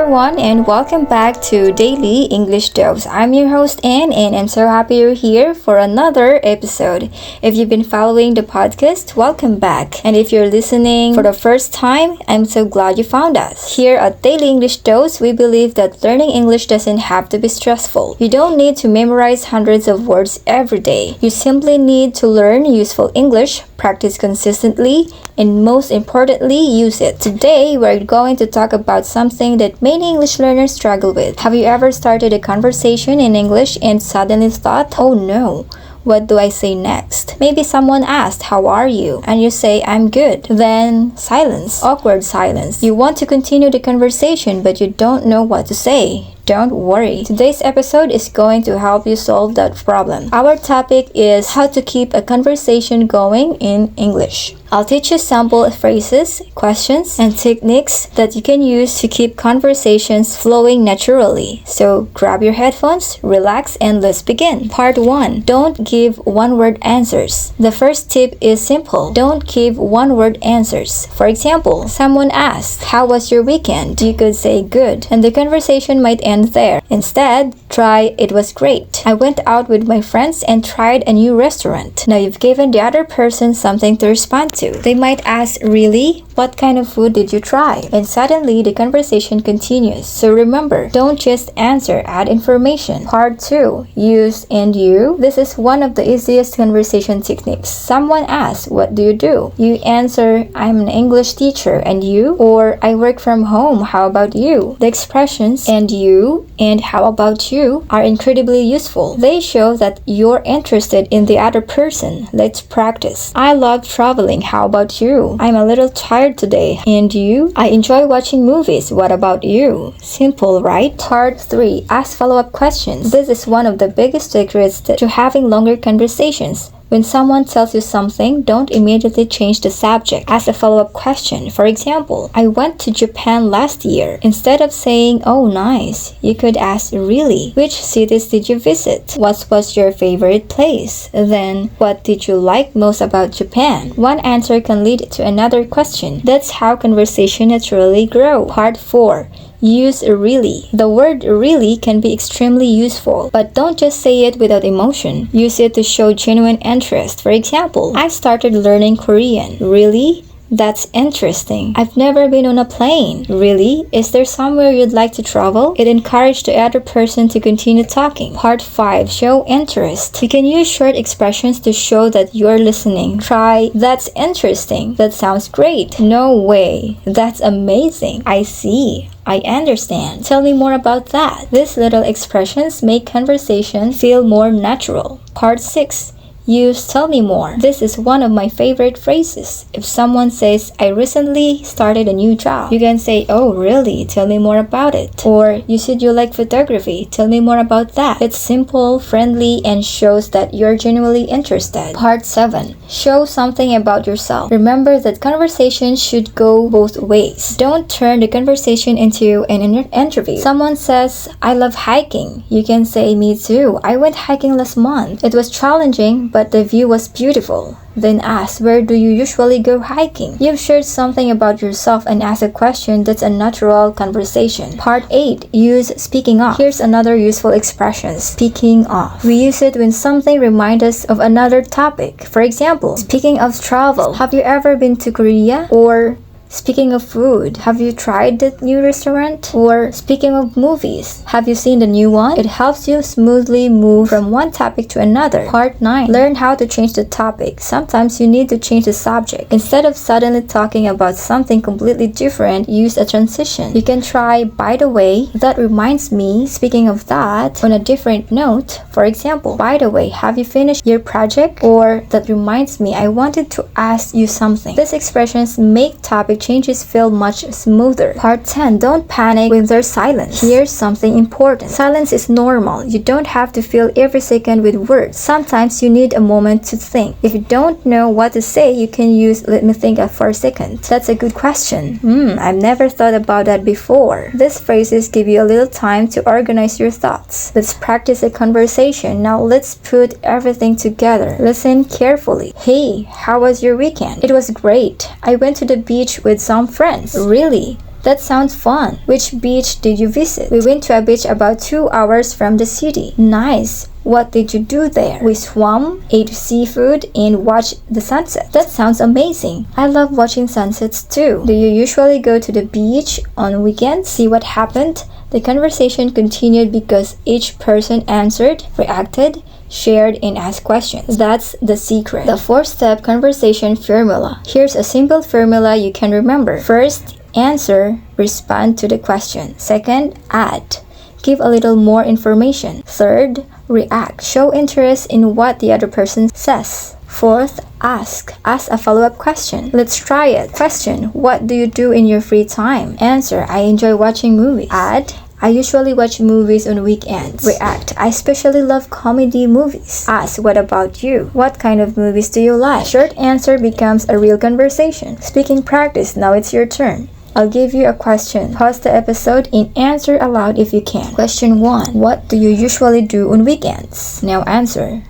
everyone, and welcome back to Daily English Dose. I'm your host Anne, and I'm so happy you're here for another episode. If you've been following the podcast, welcome back. And if you're listening for the first time, I'm so glad you found us. Here at Daily English Dose, we believe that learning English doesn't have to be stressful. You don't need to memorize hundreds of words every day. You simply need to learn useful English, practice consistently, and most importantly, use it. Today, we're going to talk about something that many English learners struggle with. Have you ever started a conversation in English and suddenly thought, oh no, what do I say next? Maybe someone asked, how are you? And you say, I'm good. Then silence, awkward silence. You want to continue the conversation, but you don't know what to say. Don't worry. Today's episode is going to help you solve that problem. Our topic is how to keep a conversation going in English. I'll teach you sample phrases, questions, and techniques that you can use to keep conversations flowing naturally. So grab your headphones, relax, and let's begin. Part 1. Don't give one-word answers. The first tip is simple. Don't give one-word answers. For example, someone asked, how was your weekend? You could say good, and the conversation might end there. Instead, try, it was great. I went out with my friends and tried a new restaurant. Now you've given the other person something to respond to. They might ask, really? What kind of food did you try? And suddenly the conversation continues. So remember, don't just answer, add information. Part 2. Use and you. This is one of the easiest conversation techniques. Someone asks, what do you do? You answer, I'm an English teacher. And you? Or I work from home. How about you? The expressions and you and how about you are incredibly useful. They show that you're interested in the other person. Let's practice. I love traveling. How about you? I'm a little tired today. And you? I enjoy watching movies. What about you? Simple, right? Part 3. Ask follow-up questions. This is one of the biggest secrets to having longer conversations. When someone tells you something, don't immediately change the subject. Ask a follow-up question. For example, I went to Japan last year. Instead of saying, oh nice, you could ask, really? Which cities did you visit? What was your favorite place? Then, what did you like most about Japan? One answer can lead to another question. That's how conversation naturally grow. Part 4. Use really. The word really can be extremely useful, but don't just say it without emotion. Use it to show genuine interest. For example, I started learning Korean. Really? That's interesting. I've never been on a plane. Really? Is there somewhere you'd like to travel? It encourages the other person to continue talking. Part 5. Show interest. You can use short expressions to show that you're listening. Try, that's interesting. That sounds great. No way. That's amazing. I see. I understand. Tell me more about that. These little expressions make conversation feel more natural. Part 6. Use tell me more. This is one of my favorite phrases. If someone says, I recently started a new job, you can say, oh really? Tell me more about it. Or, you said you like photography. Tell me more about that. It's simple, friendly, and shows that you're genuinely interested. Part 7. Show something about yourself. Remember that conversation should go both ways. Don't turn the conversation into an interview. Someone says, I love hiking. You can say, me too. I went hiking last month. It was challenging, but the view was beautiful. Then ask, where do you usually go hiking? You've shared something about yourself and ask a question that's a natural conversation. Part 8. Use speaking of. Here's another useful expression, speaking of. We use it when something reminds us of another topic. For example, speaking of travel, have you ever been to Korea? Or, speaking of food, have you tried that new restaurant? Or speaking of movies, have you seen the new one? It helps you smoothly move from one topic to another. Part 9. Learn how to change the topic. Sometimes you need to change the subject. Instead of suddenly talking about something completely different, use a transition. You can try, by the way, that reminds me, speaking of that, on a different note. For example, by the way, have you finished your project? Or, that reminds me, I wanted to ask you something. These expressions make topic changes feel much smoother. Part 10. Don't panic when there's silence. Here's something important. Silence is normal. You don't have to fill every second with words. Sometimes you need a moment to think. If you don't know what to say, you can use let me think for a second. That's a good question. I've never thought about that before. These phrases give you a little time to organize your thoughts. Let's practice a conversation. Now let's put everything together. Listen carefully. Hey, how was your weekend? It was great. I went to the beach with some friends. Really? That sounds fun. Which beach did you visit? We went to a beach about 2 hours from the city. Nice. What did you do there? We swam, ate seafood, and watched the sunset. That sounds amazing. I love watching sunsets too. Do you usually go to the beach on weekends? See what happened? The conversation continued because each person answered, reacted, shared, and asked questions. That's the secret. The 4-step conversation formula. Here's a simple formula you can remember. First, answer, respond to the question. Second, add. Give a little more information. Third, react. Show interest in what the other person says. Fourth, ask. Ask a follow-up question. Let's try it. Question, what do you do in your free time? Answer, I enjoy watching movies. Add, I usually watch movies on weekends. React, I especially love comedy movies. Ask, what about you? What kind of movies do you like? Short answer becomes a real conversation. Speaking practice, now it's your turn. I'll give you a question. Pause the episode and answer aloud if you can. Question 1. What do you usually do on weekends? Now answer.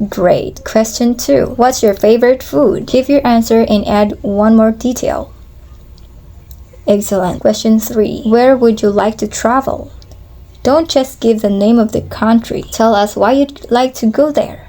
Great. Question 2. What's your favorite food? Give your answer and add one more detail. Excellent. Question 3. Where would you like to travel? Don't just give the name of the country. Tell us why you'd like to go there.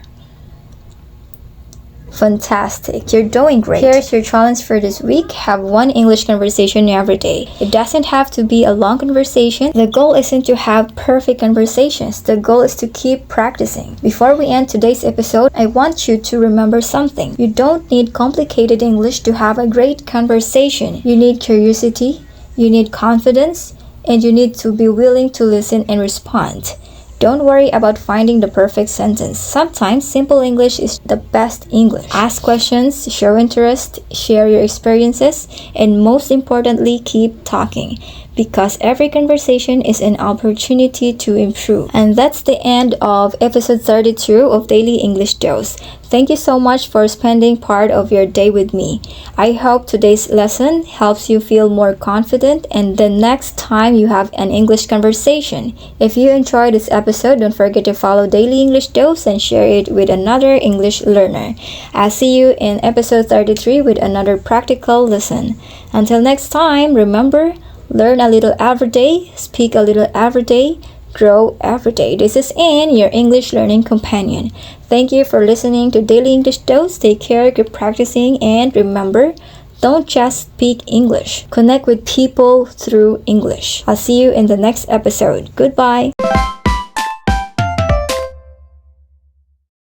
Fantastic, you're doing great. Here's your challenge for this week. Have one English conversation every day. It doesn't have to be a long conversation. The goal isn't to have perfect conversations. The goal is to keep practicing. Before we end today's episode, I want you to remember something. You don't need complicated English to have a great conversation. You need curiosity, you need confidence, and you need to be willing to listen and respond. Don't worry about finding the perfect sentence. Sometimes simple English is the best English. Ask questions, show interest, share your experiences, and most importantly, keep talking. Because every conversation is an opportunity to improve. And that's the end of episode 32 of Daily English Dose. Thank you so much for spending part of your day with me. I hope today's lesson helps you feel more confident and the next time you have an English conversation. If you enjoyed this episode, don't forget to follow Daily English Dose and share it with another English learner. I'll see you in episode 33 with another practical lesson. Until next time, remember, learn a little every day, speak a little every day, grow every day. This is Anne, your English learning companion. Thank you for listening to Daily English Dose. Take care, keep practicing, and remember, don't just speak English. Connect with people through English. I'll see you in the next episode. Goodbye.